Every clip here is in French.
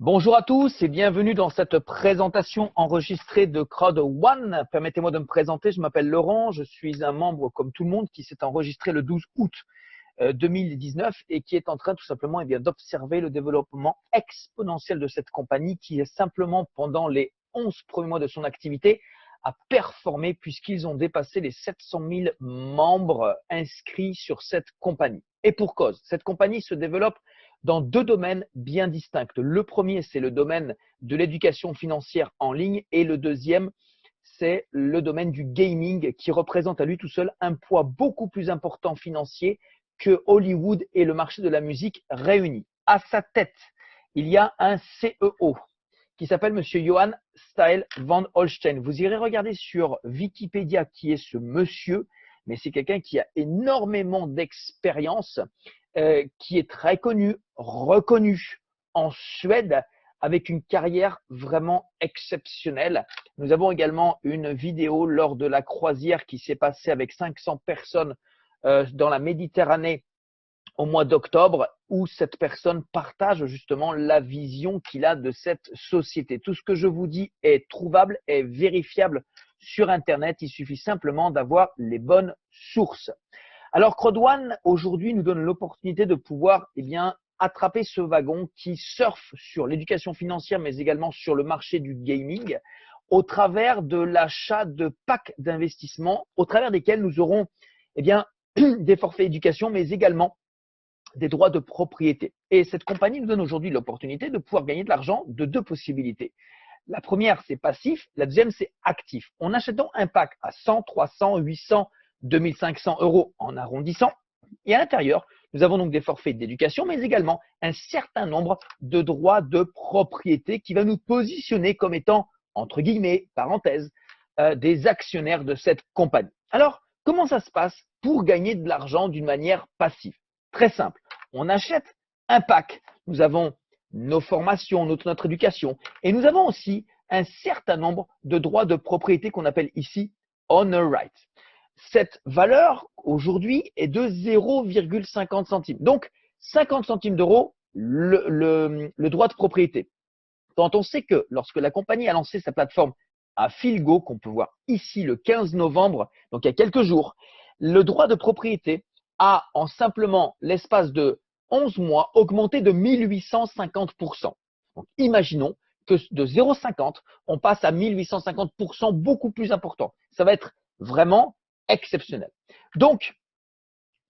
Bonjour à tous et bienvenue dans cette présentation enregistrée de Crowd1. Permettez-moi de me présenter, je m'appelle Laurent, je suis un membre comme tout le monde qui s'est enregistré le 12 août 2019 et qui est en train tout simplement d'observer le développement exponentiel de cette compagnie qui est simplement pendant les 11 premiers mois de son activité a performé puisqu'ils ont dépassé les 700 000 membres inscrits sur cette compagnie. Et pour cause, cette compagnie se développe dans deux domaines bien distincts. Le premier, c'est le domaine de l'éducation financière en ligne et le deuxième, c'est le domaine du gaming qui représente à lui tout seul un poids beaucoup plus important financier que Hollywood et le marché de la musique réunis. À sa tête, il y a un CEO qui s'appelle Monsieur Johann Steil van Holstein. Vous irez regarder sur Wikipédia qui est ce monsieur, mais c'est quelqu'un qui a énormément d'expérience, qui est très connu, reconnu en Suède, avec une carrière vraiment exceptionnelle. Nous avons également une vidéo lors de la croisière qui s'est passée avec 500 personnes dans la Méditerranée au mois d'octobre, où cette personne partage justement la vision qu'il a de cette société. Tout ce que je vous dis est trouvable, est vérifiable sur Internet. Il suffit simplement d'avoir les bonnes sources. Alors, Crowd1, aujourd'hui, nous donne l'opportunité de pouvoir attraper ce wagon qui surfe sur l'éducation financière, mais également sur le marché du gaming, au travers de l'achat de packs d'investissement, au travers desquels nous aurons des forfaits éducation, mais également des droits de propriété. Et cette compagnie nous donne aujourd'hui l'opportunité de pouvoir gagner de l'argent de deux possibilités. La première, c'est passif. La deuxième, c'est actif. En achetant un pack à 100, 300, 800, 2500 euros en arrondissant. Et à l'intérieur, nous avons donc des forfaits d'éducation, mais également un certain nombre de droits de propriété qui va nous positionner comme étant, entre guillemets, parenthèse, des actionnaires de cette compagnie. Alors, comment ça se passe pour gagner de l'argent d'une manière passive? Très simple. On achète un pack. Nous avons nos formations, notre éducation. Et nous avons aussi un certain nombre de droits de propriété qu'on appelle ici Honor Rights. Cette valeur aujourd'hui est de 0,50 centimes. Donc, 50 centimes d'euros, le droit de propriété. Quand on sait que lorsque la compagnie a lancé sa plateforme à Philgo, qu'on peut voir ici le 15 novembre, donc il y a quelques jours, le droit de propriété a en simplement l'espace de 11 mois augmenté de 1850%. Donc, imaginons que de 0,50, on passe à 1850%, beaucoup plus important. Ça va être vraiment exceptionnel. Donc,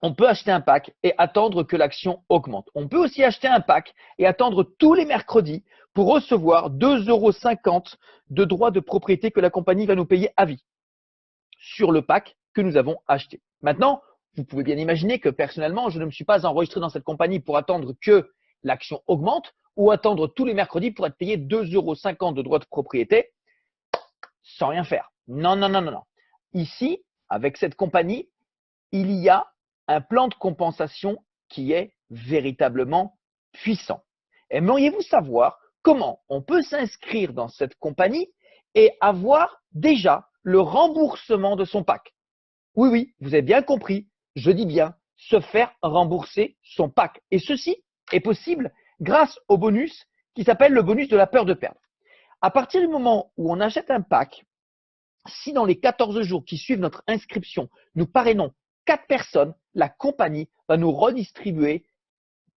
on peut acheter un pack et attendre que l'action augmente. On peut aussi acheter un pack et attendre tous les mercredis pour recevoir 2,50 € de droits de propriété que la compagnie va nous payer à vie sur le pack que nous avons acheté. Maintenant, vous pouvez bien imaginer que personnellement, je ne me suis pas enregistré dans cette compagnie pour attendre que l'action augmente ou attendre tous les mercredis pour être payé 2,50 € de droits de propriété sans rien faire. Non, non, non, non, non. Ici, avec cette compagnie, il y a un plan de compensation qui est véritablement puissant. Aimeriez-vous savoir comment on peut s'inscrire dans cette compagnie et avoir déjà le remboursement de son pack? Oui, oui, vous avez bien compris, je dis bien se faire rembourser son pack. Et ceci est possible grâce au bonus qui s'appelle le bonus de la peur de perdre. À partir du moment où on achète un pack, si dans les 14 jours qui suivent notre inscription, nous parrainons 4 personnes, la compagnie va nous redistribuer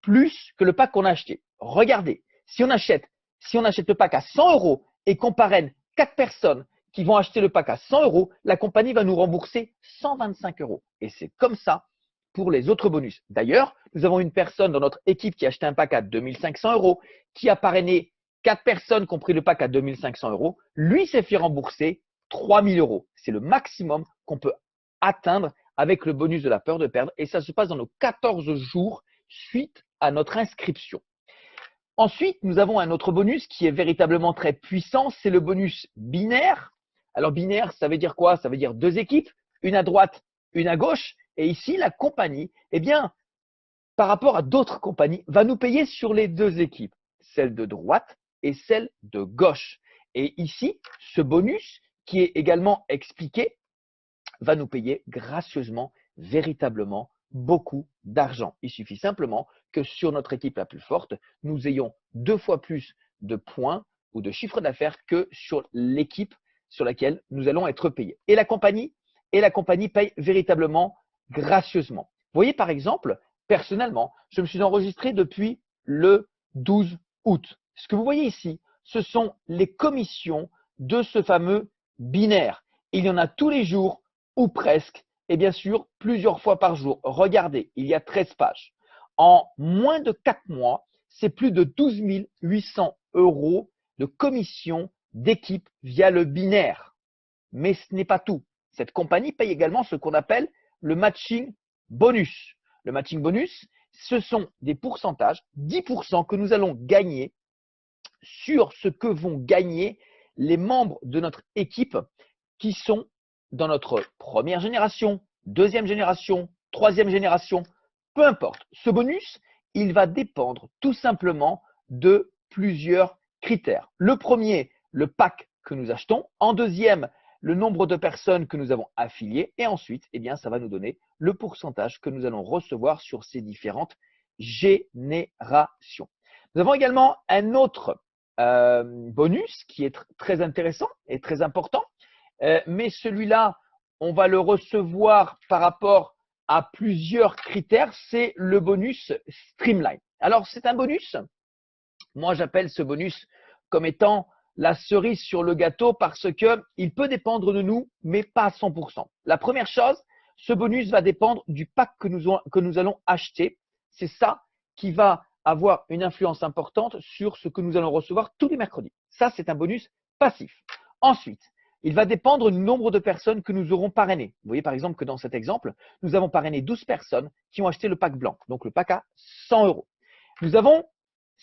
plus que le pack qu'on a acheté. Regardez, si on achète le pack à 100 € et qu'on parraine 4 personnes qui vont acheter le pack à 100 €, la compagnie va nous rembourser 125 €. Et c'est comme ça pour les autres bonus. D'ailleurs, nous avons une personne dans notre équipe qui a acheté un pack à 2500 €, qui a parrainé 4 personnes qui ont pris le pack à 2500 €. Lui s'est fait rembourser 3000 €. C'est le maximum qu'on peut atteindre avec le bonus de la peur de perdre. Et ça se passe dans nos 14 jours suite à notre inscription. Ensuite, nous avons un autre bonus qui est véritablement très puissant, c'est le bonus binaire. Alors binaire, ça veut dire quoi? Ça veut dire deux équipes, une à droite, une à gauche. Et ici, la compagnie, par rapport à d'autres compagnies, va nous payer sur les deux équipes, celle de droite et celle de gauche. Et ici, ce bonus, qui est également expliqué, va nous payer gracieusement, véritablement, beaucoup d'argent. Il suffit simplement que sur notre équipe la plus forte, nous ayons 2 fois plus de points ou de chiffre d'affaires que sur l'équipe sur laquelle nous allons être payés. Et la compagnie paye véritablement gracieusement. Vous voyez, par exemple, personnellement, je me suis enregistré depuis le 12 août. Ce que vous voyez ici, ce sont les commissions de ce fameux binaire. Il y en a tous les jours ou presque, et bien sûr plusieurs fois par jour. Regardez, il y a 13 pages. En moins de 4 mois, c'est plus de 12 800 € de commission d'équipe via le binaire. Mais ce n'est pas tout. Cette compagnie paye également ce qu'on appelle le matching bonus. Le matching bonus, ce sont des pourcentages, 10% que nous allons gagner sur ce que vont gagner les membres de notre équipe qui sont dans notre première génération, deuxième génération, troisième génération, peu importe. Ce bonus, il va dépendre tout simplement de plusieurs critères. Le premier, le pack que nous achetons. En deuxième, le nombre de personnes que nous avons affiliées. Et ensuite, eh bien, ça va nous donner le pourcentage que nous allons recevoir sur ces différentes générations. Nous avons également un autre bonus qui est très intéressant et très important. Mais celui-là, on va le recevoir par rapport à plusieurs critères. C'est le bonus Streamline. Alors, c'est un bonus. Moi, j'appelle ce bonus comme étant la cerise sur le gâteau parce qu'il peut dépendre de nous, mais pas à 100%. La première chose, ce bonus va dépendre du pack que nous allons acheter. C'est ça qui va avoir une influence importante sur ce que nous allons recevoir tous les mercredis. Ça, c'est un bonus passif. Ensuite, il va dépendre du nombre de personnes que nous aurons parrainées. Vous voyez par exemple que dans cet exemple, nous avons parrainé 12 personnes qui ont acheté le pack blanc, donc le pack à 100 €. Nous avons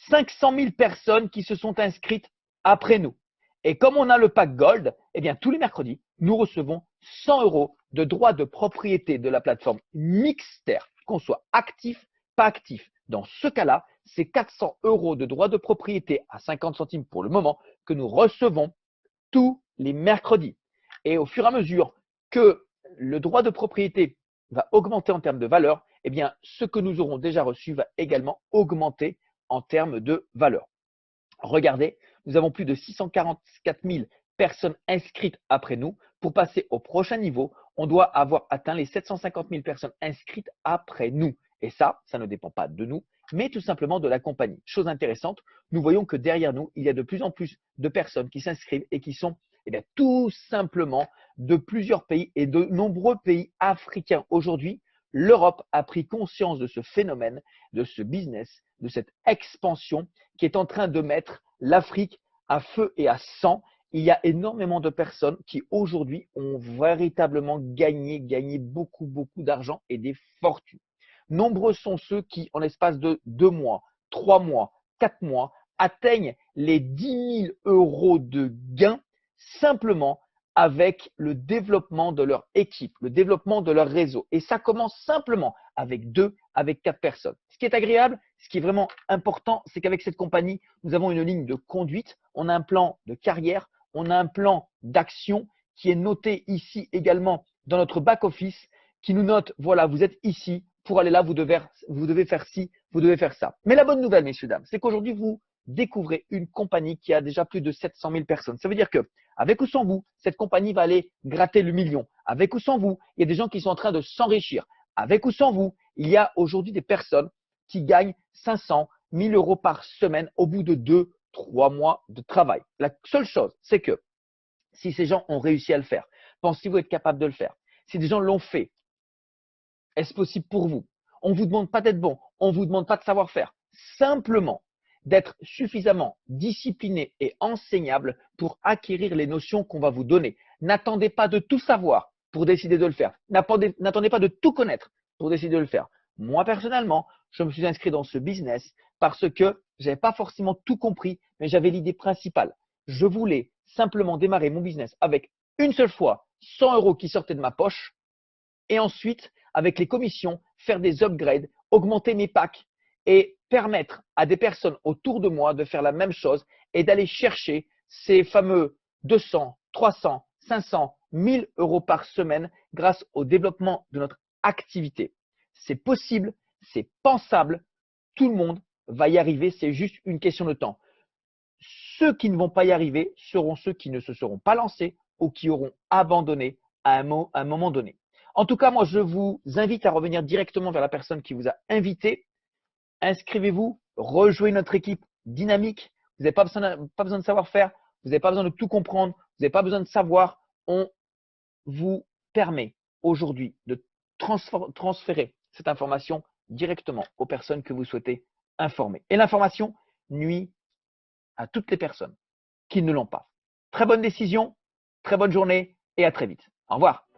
500 000 personnes qui se sont inscrites après nous. Et comme on a le pack Gold, eh bien, tous les mercredis, nous recevons 100 € de droits de propriété de la plateforme Mixter, qu'on soit actif, pas actif. Dans ce cas-là, c'est 400 € de droits de propriété à 50 centimes pour le moment que nous recevons tous les mercredis. Et au fur et à mesure que le droit de propriété va augmenter en termes de valeur, eh bien, ce que nous aurons déjà reçu va également augmenter en termes de valeur. Regardez, nous avons plus de 644 000 personnes inscrites après nous. Pour passer au prochain niveau, on doit avoir atteint les 750 000 personnes inscrites après nous. Et ça ne dépend pas de nous, mais tout simplement de la compagnie. Chose intéressante, nous voyons que derrière nous, il y a de plus en plus de personnes qui s'inscrivent et qui sont tout simplement de plusieurs pays et de nombreux pays africains. Aujourd'hui, l'Europe a pris conscience de ce phénomène, de ce business, de cette expansion qui est en train de mettre l'Afrique à feu et à sang. Il y a énormément de personnes qui aujourd'hui ont véritablement gagné beaucoup d'argent et des fortunes. Nombreux sont ceux qui, en l'espace de 2 mois, 3 mois, 4 mois, atteignent les 10 000 € de gains simplement avec le développement de leur équipe, le développement de leur réseau. Et ça commence simplement avec 2, avec 4 personnes. Ce qui est agréable, ce qui est vraiment important, c'est qu'avec cette compagnie, nous avons une ligne de conduite, on a un plan de carrière, on a un plan d'action qui est noté ici également dans notre back-office, qui nous note, voilà, vous êtes ici, pour aller là, vous devez faire ci, vous devez faire ça. Mais la bonne nouvelle, messieurs, dames, c'est qu'aujourd'hui, vous découvrez une compagnie qui a déjà plus de 700 000 personnes. Ça veut dire que, avec ou sans vous, cette compagnie va aller gratter le million. Avec ou sans vous, il y a des gens qui sont en train de s'enrichir. Avec ou sans vous, il y a aujourd'hui des personnes qui gagnent 500, 1000 € par semaine au bout de 2, 3 mois de travail. La seule chose, c'est que si ces gens ont réussi à le faire, pensez-vous être capable de le faire? Si des gens l'ont fait, est-ce possible pour vous? On ne vous demande pas d'être bon, on ne vous demande pas de savoir-faire. Simplement d'être suffisamment discipliné et enseignable pour acquérir les notions qu'on va vous donner. N'attendez pas de tout savoir pour décider de le faire. N'attendez pas de tout connaître pour décider de le faire. Moi, personnellement, je me suis inscrit dans ce business parce que je n'avais pas forcément tout compris, mais j'avais l'idée principale. Je voulais simplement démarrer mon business avec une seule fois 100 € qui sortaient de ma poche et ensuite, avec les commissions, faire des upgrades, augmenter mes packs et permettre à des personnes autour de moi de faire la même chose et d'aller chercher ces fameux 200, 300, 500, 1000 € par semaine grâce au développement de notre activité. C'est possible, c'est pensable, tout le monde va y arriver, c'est juste une question de temps. ceux qui ne vont pas y arriver seront ceux qui ne se seront pas lancés ou qui auront abandonné à un moment donné. En tout cas, moi, je vous invite à revenir directement vers la personne qui vous a invité. Inscrivez-vous, rejoignez notre équipe dynamique. Vous n'avez pas besoin de savoir-faire, vous n'avez pas besoin de tout comprendre, vous n'avez pas besoin de savoir. On vous permet aujourd'hui de transférer cette information directement aux personnes que vous souhaitez informer. Et l'information nuit à toutes les personnes qui ne l'ont pas. Très bonne décision, très bonne journée et à très vite. Au revoir.